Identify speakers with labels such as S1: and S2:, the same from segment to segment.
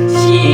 S1: 喜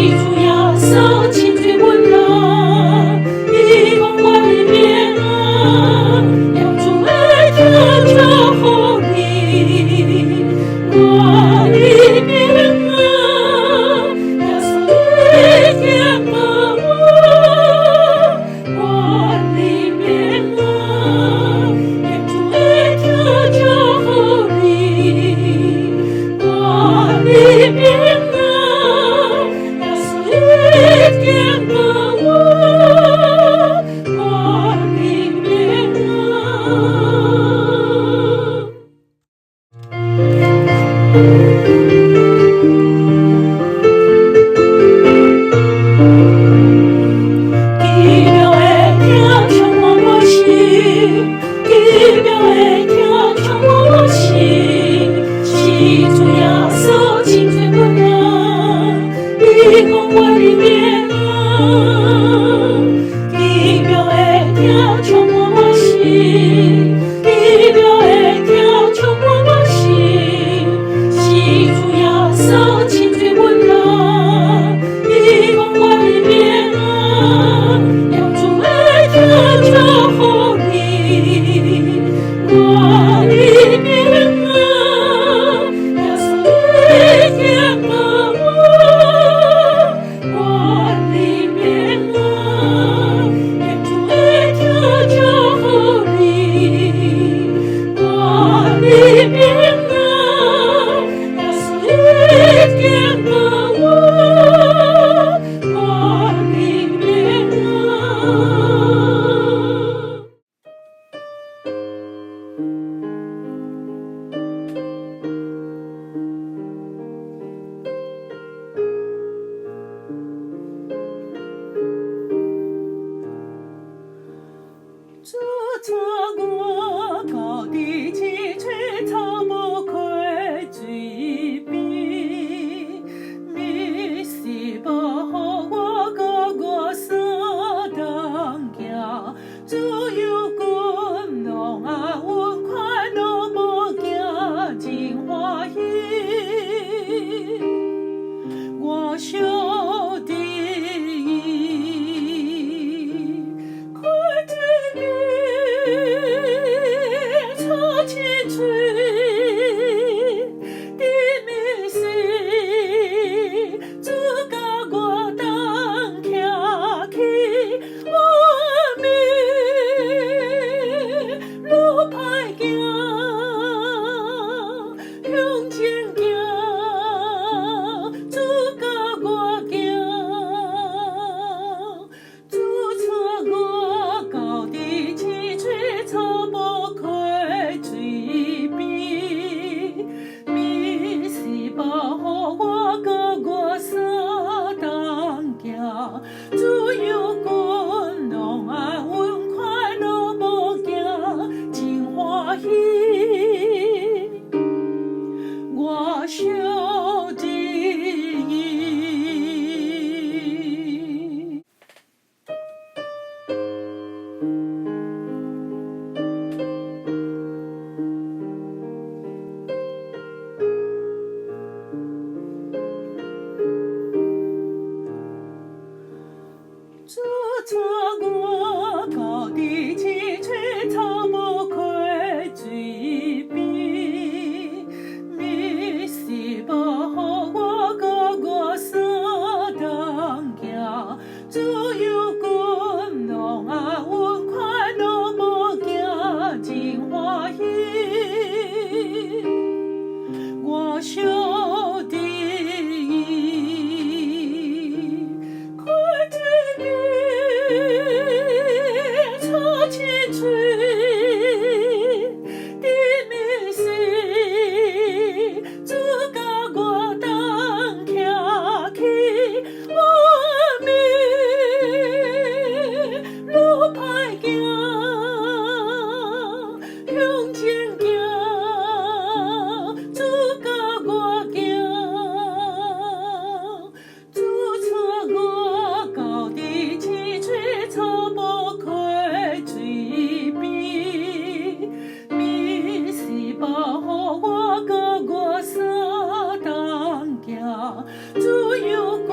S1: 自由滚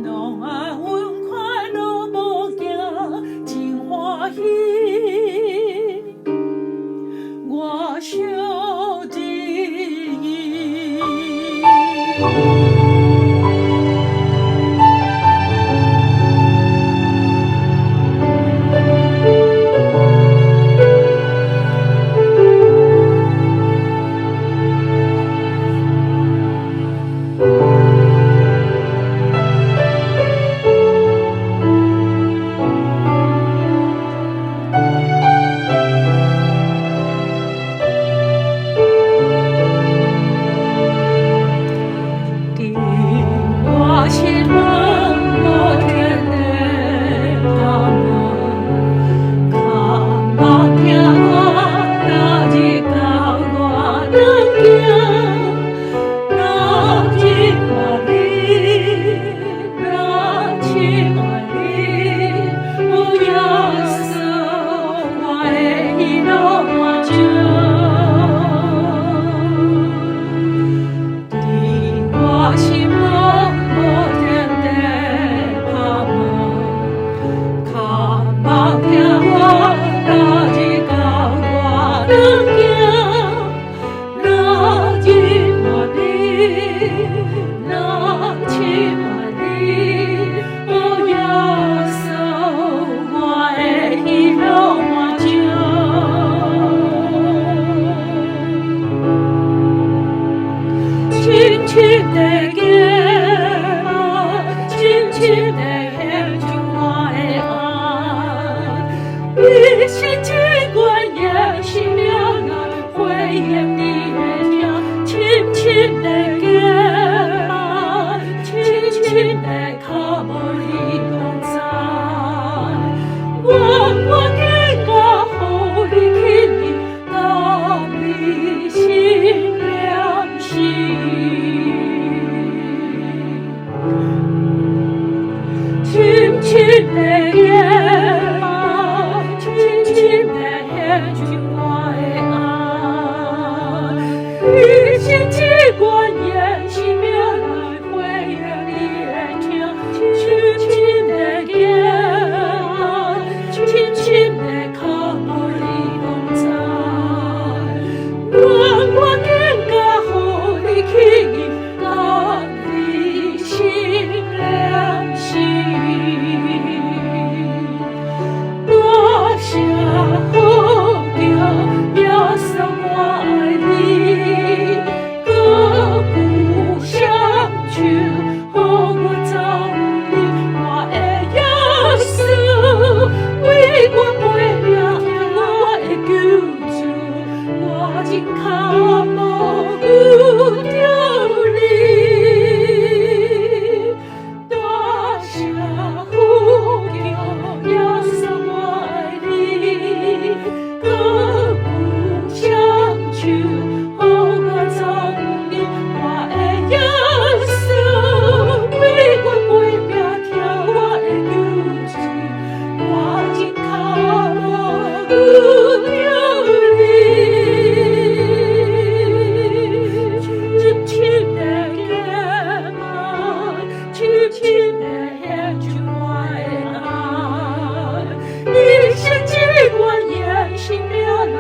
S1: 浪啊，阮快乐无惊，真欢喜。我小弟伊。我心梦无天的盼望，看目听我家己教我能行，若真爱你，若真爱你，有耶稣，我的喜乐满足。我心梦无天地盼望，看目听我家己教我能行，若真爱你，若真爱你，有耶稣，我的喜乐满足。亲亲的家，亲亲的献出我的爱，一心只愿耶生命来回应你的名，亲亲的家，亲亲的靠无你同在，我更加互你亲近，到你心良心。亲亲的家，亲亲的献出我的爱，一心只愿耶生命来回应你的听，亲亲的家，亲亲的靠无你同在，我更加互你亲近，到你心良心。多谢好叫耶稣我爱你，搁不相求，予我走你，我的耶稣，为我背命听我的救主，我真靠无丢你。多谢呼叫耶稣我爱你，搁不相求，予我走你，我的耶稣，为我背命听我的救主，我真靠无丢你。亲亲的家嘛，亲亲的献出我的爱，一心只愿耶生命来